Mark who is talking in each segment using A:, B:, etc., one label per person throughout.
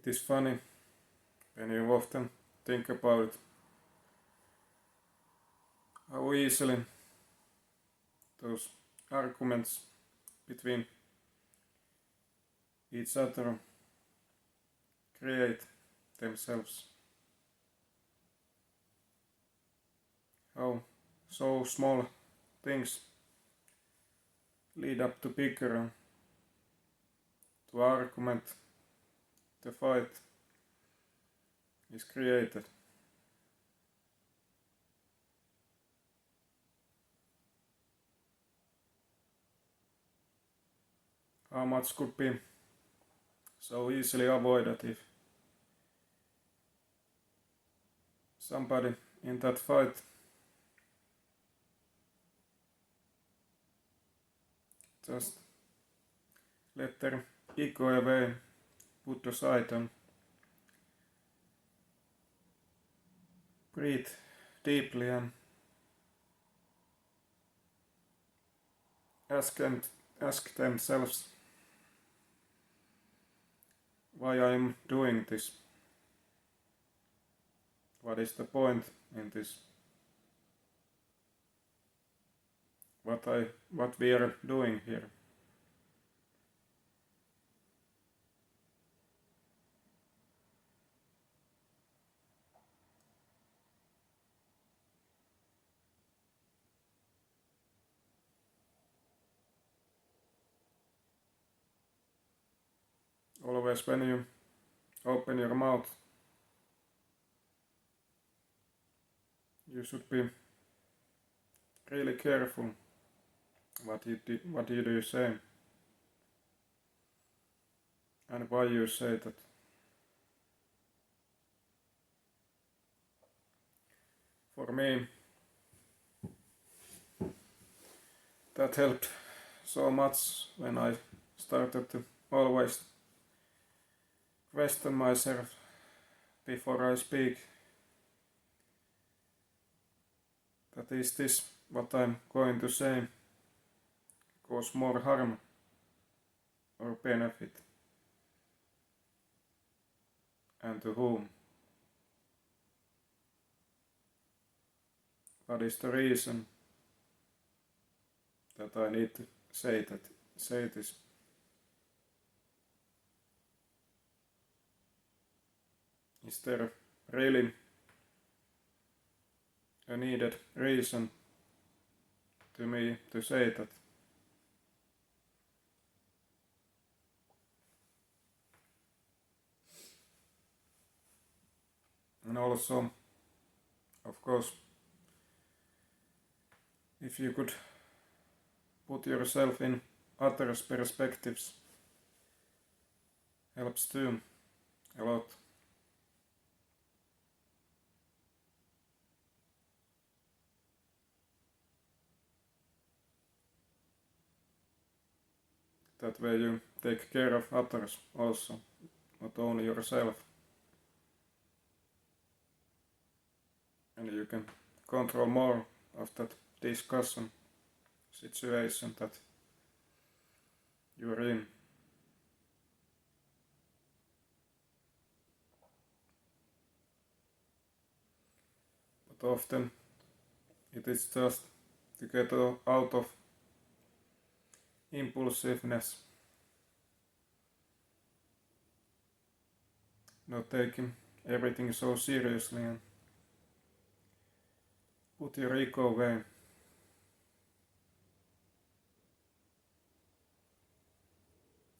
A: It is funny when you often think about it, how easily those arguments between each other create themselves. How so small things lead up to bigger, to argument, the fight is created. How much could be so easily avoided if somebody in that fight just let their ego away, put aside and breathe deeply and ask themselves why I'm doing this. What is the point in this? What we are doing here? Always when you open your mouth, you should be really careful what you do say and why you say that. For me, that helped so much when I started to always question myself before I speak. That is this what I'm going to say cause more harm or benefit, and to whom? What is the reason that I need to say this? Is there really a needed reason to me to say that? And also, of course, if you could put yourself in others' perspectives, helps too a lot. That way you take care of others also, not only yourself. And you can control more of that discussion situation that you're in. But often it is just to get out of impulsiveness, not taking everything so seriously, and put your ego away.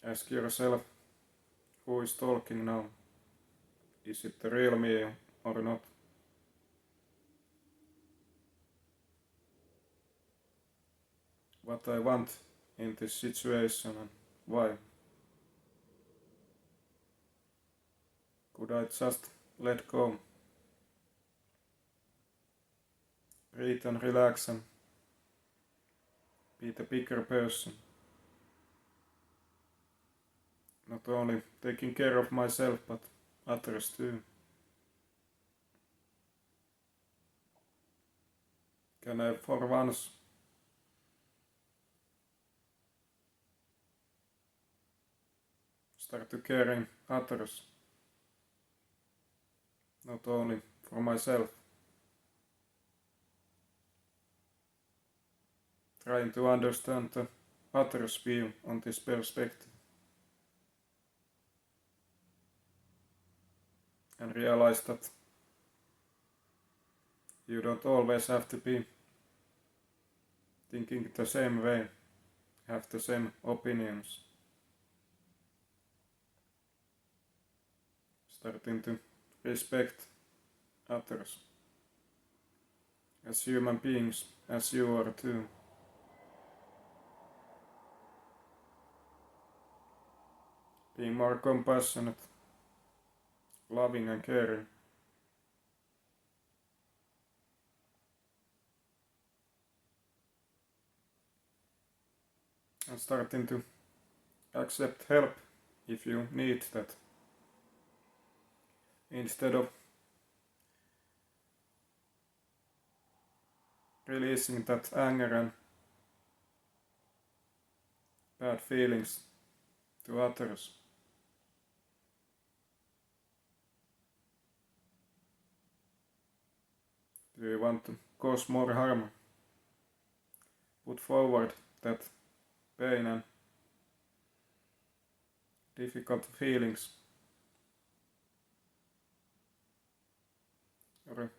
A: Ask yourself, who is talking now? Is it the real me or not? What I want in this situation and why? Could I just let go? Breathe and relax and be the bigger person. Not only taking care of myself, but others too. Can I for once start to caring others not only for myself. Trying to understand the other's view on this perspective and realize that you don't always have to be thinking the same way, have the same opinions. Starting to respect others as human beings, as you are too. Being more compassionate, loving and caring. And starting to accept help if you need that. Instead of releasing that anger and bad feelings to others. Do you want to cause more harm? Put forward that pain and difficult feelings? Or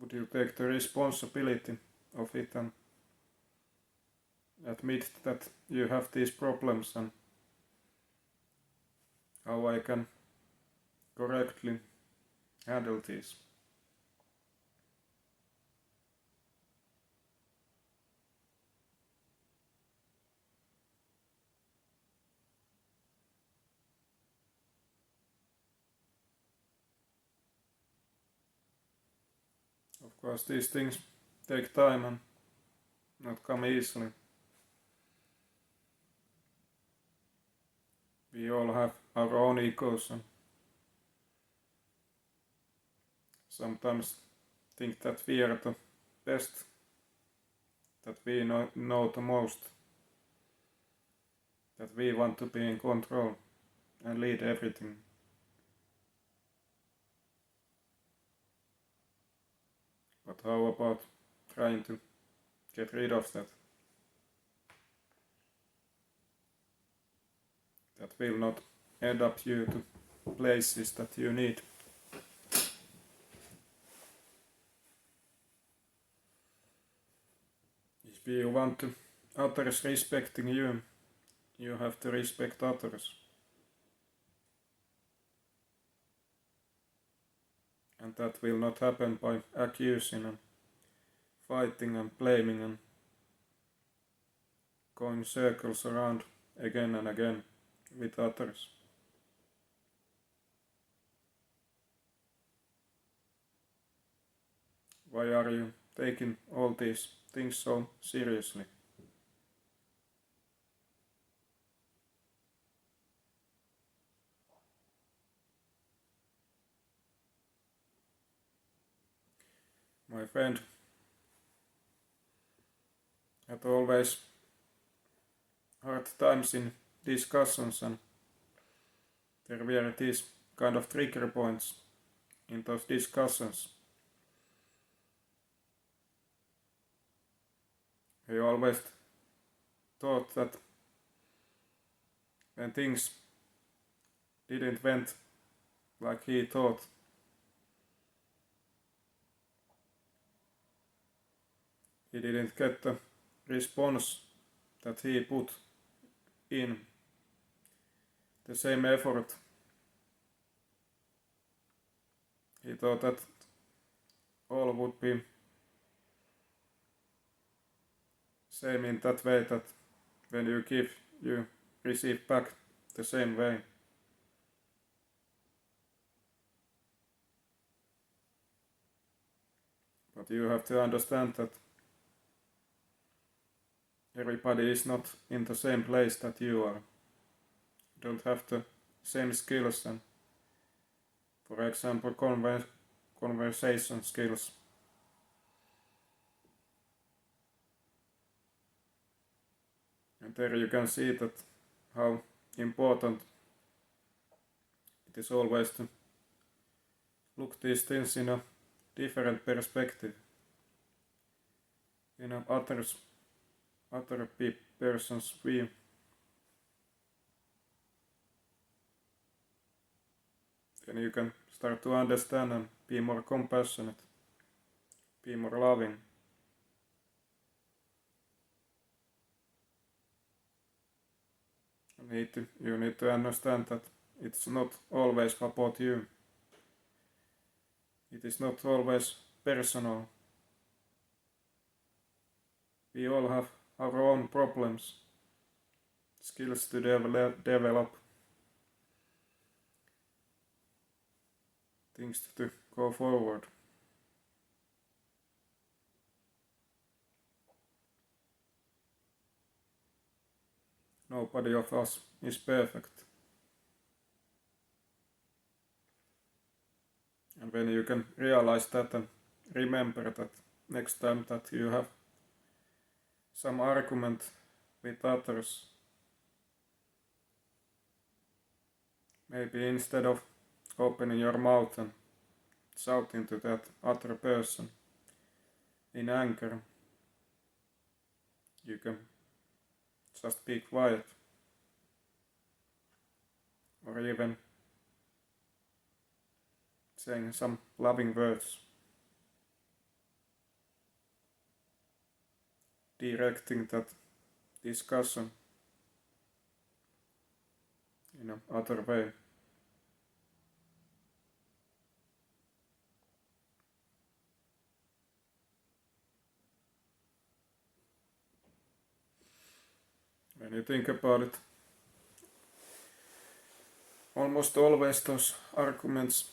A: would you take the responsibility of it and admit that you have these problems and how I can correctly handle these? Of course, these things take time and not come easily. We all have our own egos and sometimes think that we are the best, that we know the most, that we want to be in control and lead everything. But how about trying to get rid of that? That will not end up you to places that you need. If you want to others respecting you, you have to respect others. And that will not happen by accusing and fighting and blaming and going circles around again and again with others. Why are you taking all these things so seriously? My friend had always hard times in discussions, and there were these kind of trigger points in those discussions. He always thought that when things didn't went like he thought, he didn't get the response that he put in, the same effort. He thought that all would be same in that way, that when you give, you receive back the same way. But you have to understand that everybody is not in the same place that you are. You don't have the same skills and, for example, conversation skills. And there you can see that how important it is always to look these things in a different perspective, in a other person's view. Then you can start to understand and be more compassionate, be more loving. You need to understand that it's not always about you. It is not always personal. We all have our own problems, skills to develop, things to go forward. Nobody of us is perfect. And when you can realize that and remember that next time that you have some argument with others, maybe instead of opening your mouth and shouting to that other person in anger, you can just be quiet, or even saying some loving words, directing that discussion in another way. When you think about it, almost always those arguments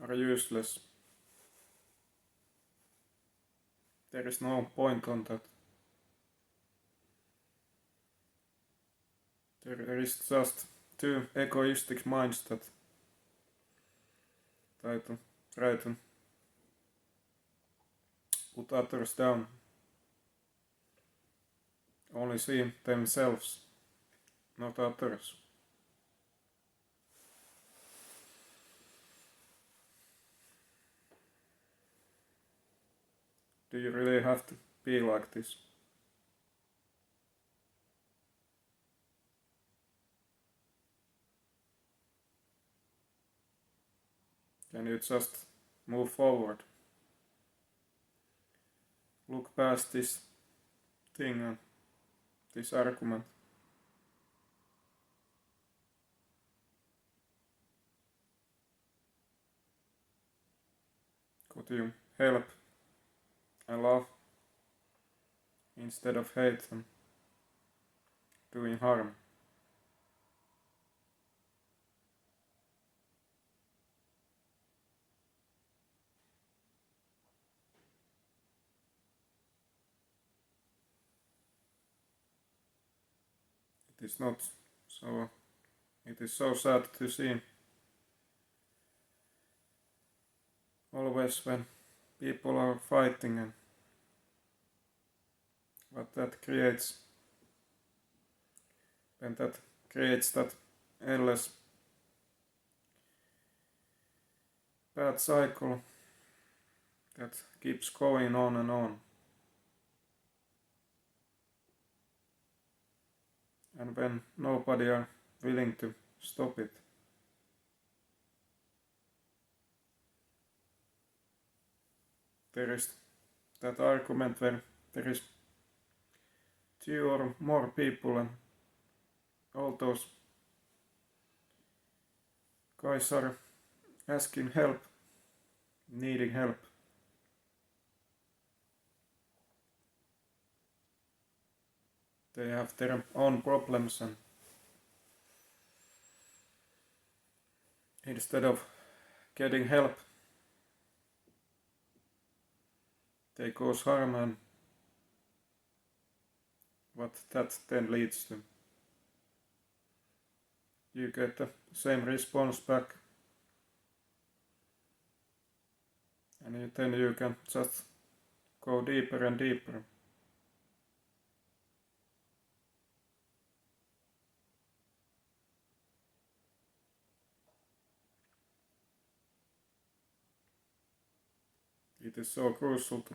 A: are useless. There is no point on that. There is just two egoistic minds that try to put others down, only see themselves, not others. Do you really have to be like this? Can you just move forward? Look past this thing and this argument. Could you help and love instead of hate and doing harm? It is not so. It is so sad to see always when people are fighting and what that creates. When that creates that endless bad cycle that keeps going on and on. And when nobody are willing to stop it. There is that argument where there is two or more people and all those guys are asking help, needing help. They have their own problems and instead of getting help, they cause harm and what that then leads to. You get the same response back and then you can just go deeper and deeper. It is so crucial to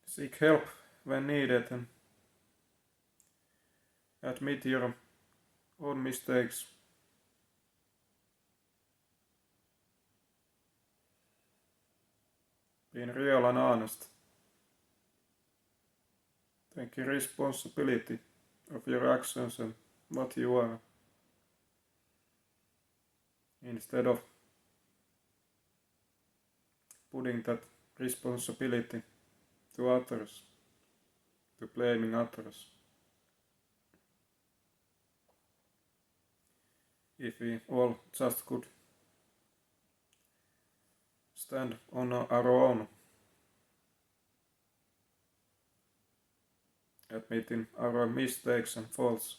A: seek help when needed and admit your own mistakes. Being real and honest. Taking responsibility of your actions and what you are, instead of putting that responsibility to others, to blaming others. If we all just could stand on our own, admitting our mistakes and faults,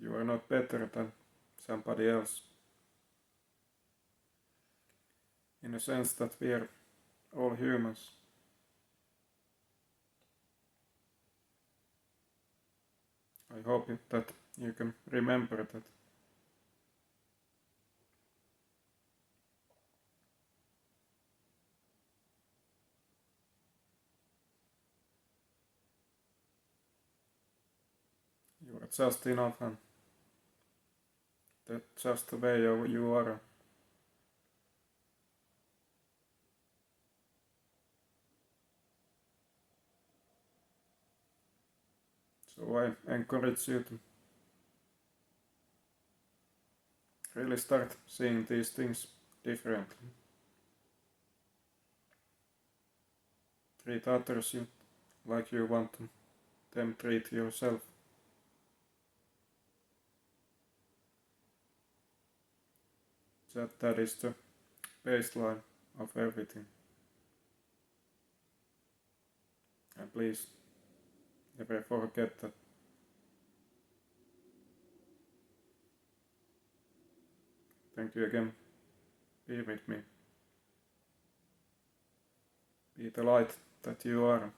A: you are not better than somebody else. In a sense that we are all humans. I hope that you can remember that. You are just enough and that's just the way you are. So I encourage you to really start seeing these things differently. Treat others like you want them treat yourself. That is the baseline of everything. And please never forget that. Thank you again. Be with me. Be the light that you are.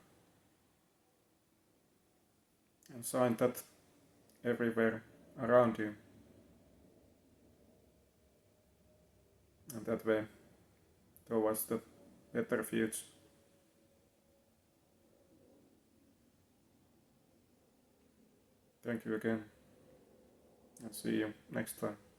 A: And shine that everywhere around you. And that way towards the better future. Thank you again. And see you next time.